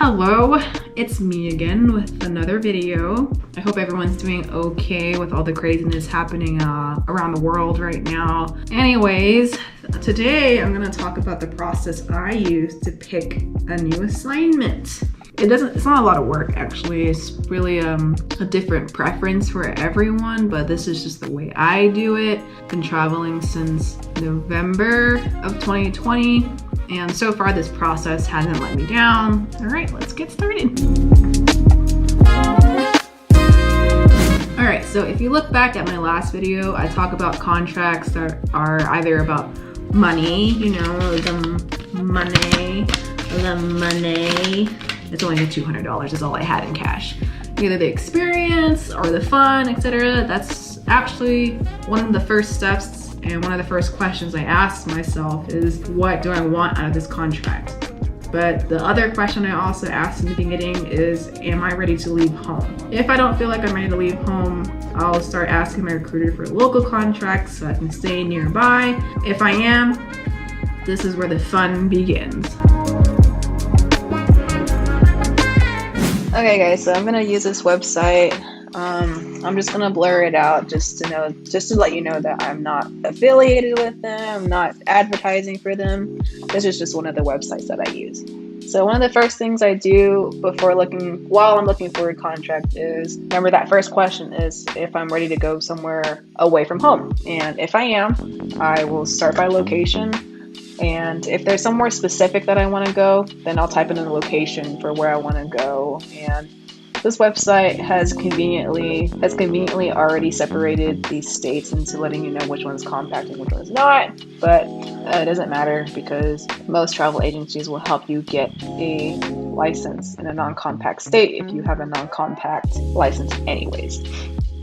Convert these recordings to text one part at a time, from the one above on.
Hello, it's me again with another video. I hope everyone's doing okay with all the craziness happening around the world right now. Anyways, today I'm gonna talk about the process I use to pick a new assignment. It's not a lot of work actually. It's really a different preference for everyone, but this is just the way I do it. Been traveling since November of 2020. And so far this process hasn't let me down. All right, let's get started. All right, so if you look back at my last video, I talk about contracts that are either about money, the money. It's only $200 is all I had in cash. Either the experience or the fun, etc. That's actually one of the first steps. And one of the first questions I asked myself is, what do I want out of this contract? But the other question I also asked in the beginning is, am I ready to leave home? If I don't feel like I'm ready to leave home, I'll start asking my recruiter for local contracts so I can stay nearby. If I am, this is where the fun begins. Okay guys, so I'm gonna use this website. I'm just gonna blur it out just to let you know that I'm not affiliated with them, I'm not advertising for them. This is just one of the websites that I use. So one of the first things I do while I'm looking for a contract is, remember that first question is if I'm ready to go somewhere away from home. And if I am, I will start by location. And if there's somewhere specific that I want to go, then I'll type in the location for where I want to go. And this website has conveniently already separated these states into letting you know which one's compact and which one's not. But it doesn't matter because most travel agencies will help you get a license in a non-compact state if you have a non-compact license anyways.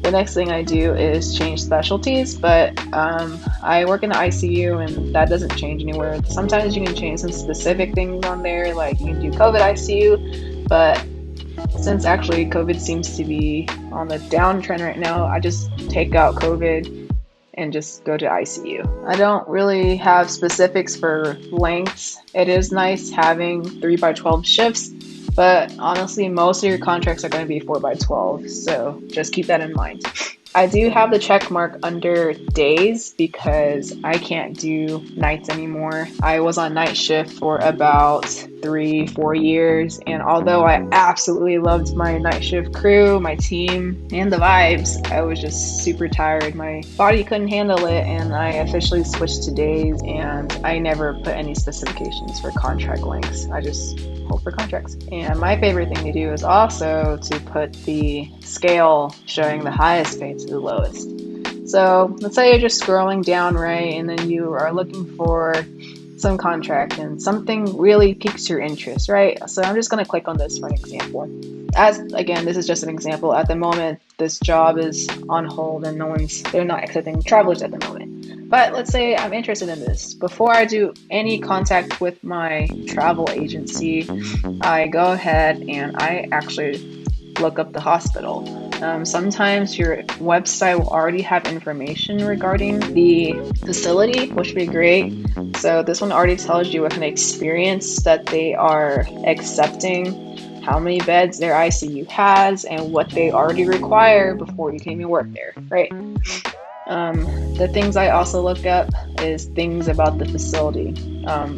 The next thing I do is change specialties, but I work in the ICU and that doesn't change anywhere. Sometimes you can change some specific things on there, like you can do COVID ICU, but since actually COVID seems to be on the downtrend right now, I just take out COVID and just go to ICU. I don't really have specifics for lengths. It is nice having 3x12 shifts, but honestly, most of your contracts are going to be 4x12, so just keep that in mind. I do have the check mark under days because I can't do nights anymore. I was on night shift for about 3-4 years, and although I absolutely loved my night shift crew, my team, and the vibes, I was just super tired. My body couldn't handle it, and I officially switched to days, and I never put any specifications for contract lengths. I just hope for contracts. And my favorite thing to do is also to put the scale showing the highest pay to the lowest. So let's say you're just scrolling down, right, and then you are looking for some contract and something really piques your interest, right? So I'm just going to click on this for an example. Again, this is just an example. At the moment, this job is on hold and they're not accepting travelers at the moment. But let's say I'm interested in this. Before I do any contact with my travel agency, I go ahead and I actually look up the hospital. Sometimes your website will already have information regarding the facility, which would be great. So this one already tells you what kind of experience that they are accepting, how many beds their ICU has, and what they already require before you can even work there, right? The things I also look up is things about the facility.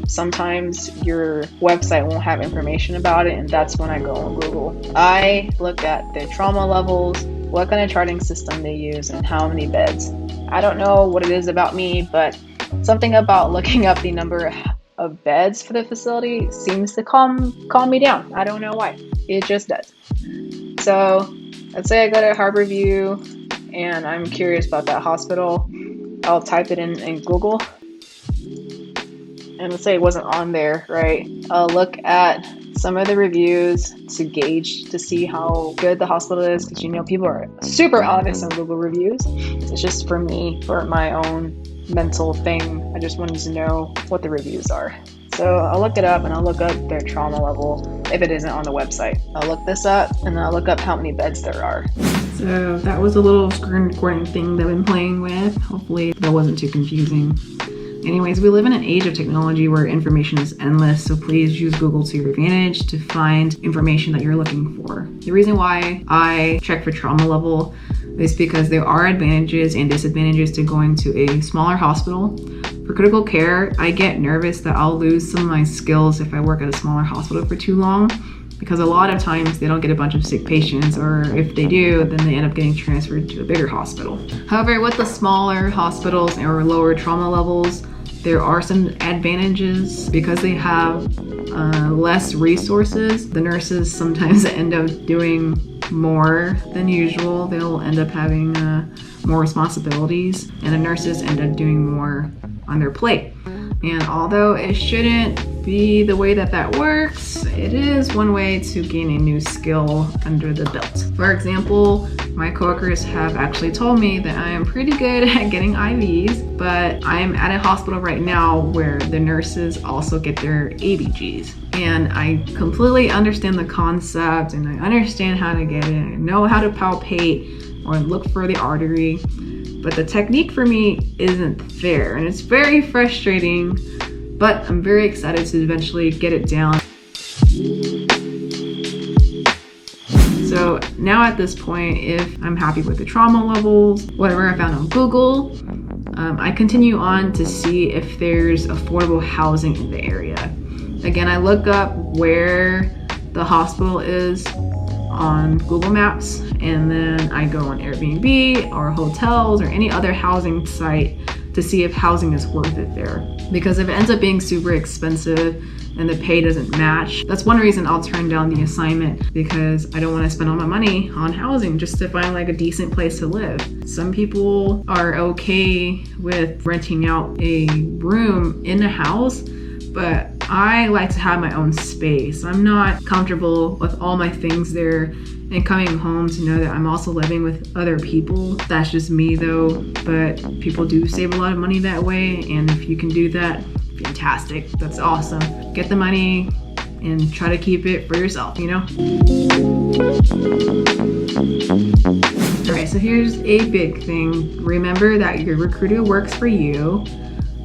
Sometimes your website won't have information about it, and that's when I go on Google. I look at their trauma levels, what kind of charting system they use, and how many beds. I don't know what it is about me, but something about looking up the number of beds for the facility seems to calm me down. I don't know why. It just does. So let's say I go to Harborview and I'm curious about that hospital. I'll type it in Google. And let's say it wasn't on there, right? I'll look at some of the reviews to see how good the hospital is, because people are super honest on Google reviews. It's just for me, for my own mental thing. I just wanted to know what the reviews are. So I'll look it up and I'll look up their trauma level if it isn't on the website. I'll look this up and I'll look up how many beds there are. So that was a little screen recording thing that I've been playing with. Hopefully that wasn't too confusing. Anyways, we live in an age of technology where information is endless, so please use Google to your advantage to find information that you're looking for. The reason why I check for trauma level is because there are advantages and disadvantages to going to a smaller hospital. For critical care, I get nervous that I'll lose some of my skills if I work at a smaller hospital for too long, because a lot of times they don't get a bunch of sick patients, or if they do, then they end up getting transferred to a bigger hospital. However, with the smaller hospitals or lower trauma levels, there are some advantages because they have less resources. The nurses sometimes end up doing more than usual. They'll end up having more responsibilities, and the nurses end up doing more on their plate. And although it shouldn't be the way that works, it is one way to gain a new skill under the belt. For example, my coworkers have actually told me that I am pretty good at getting IVs, but I'm at a hospital right now where the nurses also get their ABGs. And I completely understand the concept, and I understand how to get it. I know how to palpate or look for the artery, but the technique for me isn't there, and it's very frustrating, but I'm very excited to eventually get it down. So now at this point, if I'm happy with the trauma levels, whatever I found on Google, I continue on to see if there's affordable housing in the area. Again, I look up where the hospital is on Google Maps, and then I go on Airbnb or hotels or any other housing site to see if housing is worth it there. Because if it ends up being super expensive and the pay doesn't match, that's one reason I'll turn down the assignment, because I don't want to spend all my money on housing just to find like a decent place to live. Some people are okay with renting out a room in a house, but I like to have my own space. I'm not comfortable with all my things there and coming home to know that I'm also living with other people. That's just me though, but people do save a lot of money that way, and if you can do that, fantastic. That's awesome. Get the money and try to keep it for yourself, you know? All right, so here's a big thing. Remember that your recruiter works for you.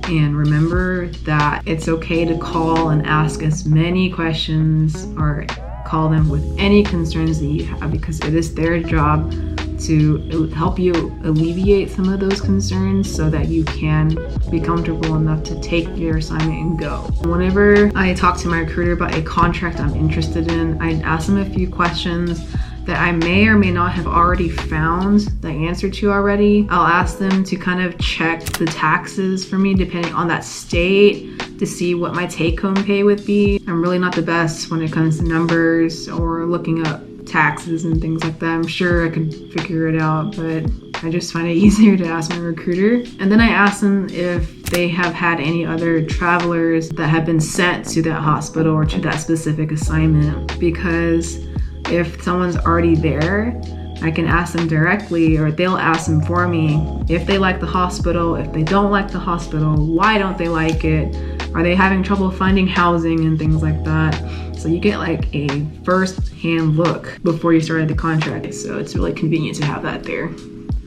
And remember that it's okay to call and ask as many questions or call them with any concerns that you have, because it is their job to help you alleviate some of those concerns so that you can be comfortable enough to take your assignment and go. Whenever I talk to my recruiter about a contract I'm interested in, I ask them a few questions that I may or may not have already found the answer to already. I'll ask them to kind of check the taxes for me depending on that state to see what my take-home pay would be. I'm really not the best when it comes to numbers or looking up taxes and things like that. I'm sure I could figure it out, but I just find it easier to ask my recruiter. And then I ask them if they have had any other travelers that have been sent to that hospital or to that specific assignment, because if someone's already there, I can ask them directly, or they'll ask them for me if they like the hospital, if they don't like the hospital, why don't they like it, are they having trouble finding housing and things like that. So you get like a first-hand look before you started the contract. So it's really convenient to have that there.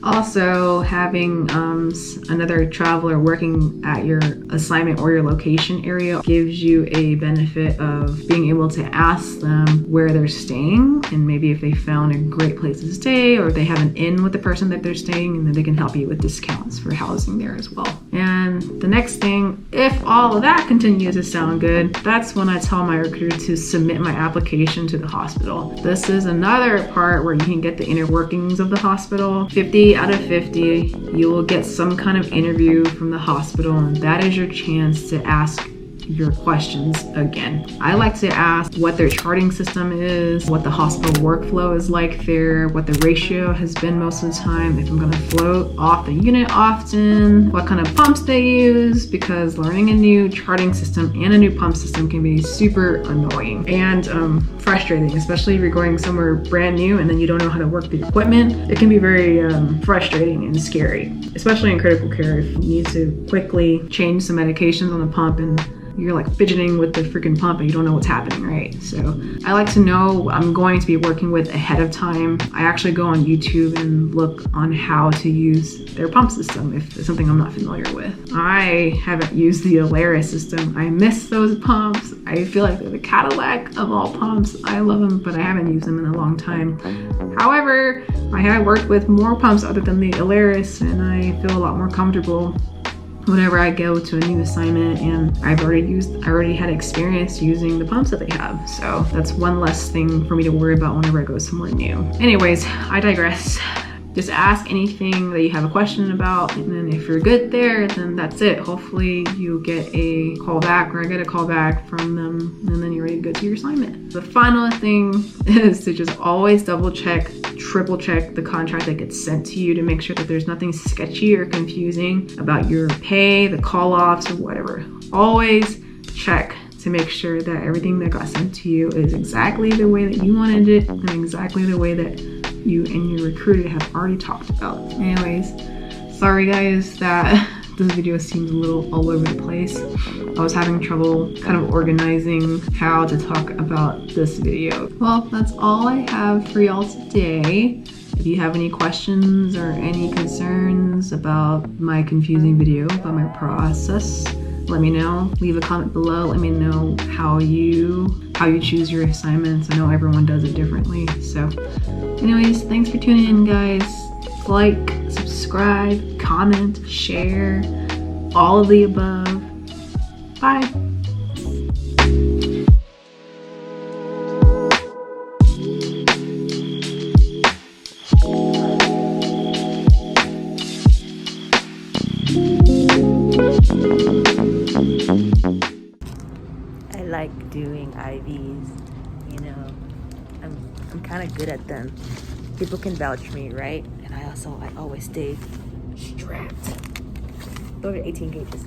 Also, having another traveler working at your assignment or your location area gives you a benefit of being able to ask them where they're staying, and maybe if they found a great place to stay, or if they have an inn with the person that they're staying, and then they can help you with discounts for housing there as well. And the next thing, if all of that continues to sound good, that's when I tell my recruiter to submit my application to the hospital. This is another part where you can get the inner workings of the hospital. 50 out of 50, you will get some kind of interview from the hospital, and that is your chance to ask your questions again. I like to ask what their charting system is, what the hospital workflow is like there, what the ratio has been most of the time, if I'm going to float off the unit often, what kind of pumps they use, because learning a new charting system and a new pump system can be super annoying and frustrating, especially if you're going somewhere brand new and then you don't know how to work the equipment. It can be very frustrating and scary, especially in critical care if you need to quickly change some medications on the pump and you're like fidgeting with the freaking pump and you don't know what's happening, right? So I like to know what I'm going to be working with ahead of time. I actually go on YouTube and look on how to use their pump system if it's something I'm not familiar with. I haven't used the Alaris system. I miss those pumps. I feel like they're the Cadillac of all pumps. I love them, but I haven't used them in a long time. However, I have worked with more pumps other than the Alaris, and I feel a lot more comfortable whenever I go to a new assignment, and I already had experience using the pumps that they have. So that's one less thing for me to worry about whenever I go somewhere new. Anyways, I digress. Just ask anything that you have a question about, and then if you're good there, then that's it. Hopefully you get a call back, or I get a call back from them, and then you're ready to go to your assignment. The final thing is to just always double check, triple check the contract that gets sent to you to make sure that there's nothing sketchy or confusing about your pay, the call-offs, or whatever. Always check to make sure that everything that got sent to you is exactly the way that you wanted it and exactly the way that you and your recruiter have already talked about. Anyways, sorry guys that this video seems a little all over the place. I was having trouble kind of organizing how to talk about this video. Well, that's all I have for y'all today. If you have any questions or any concerns about my confusing video, about my process, let me know. Leave a comment below. Let me know how you choose your assignments. I know everyone does it differently. So anyways, thanks for tuning in, guys. Like, subscribe, comment, share, all of the above. Bye. I like doing IVs, you know, I'm kind of good at them. People can vouch for me, right? And I always stay strapped. Those are 18 gauges.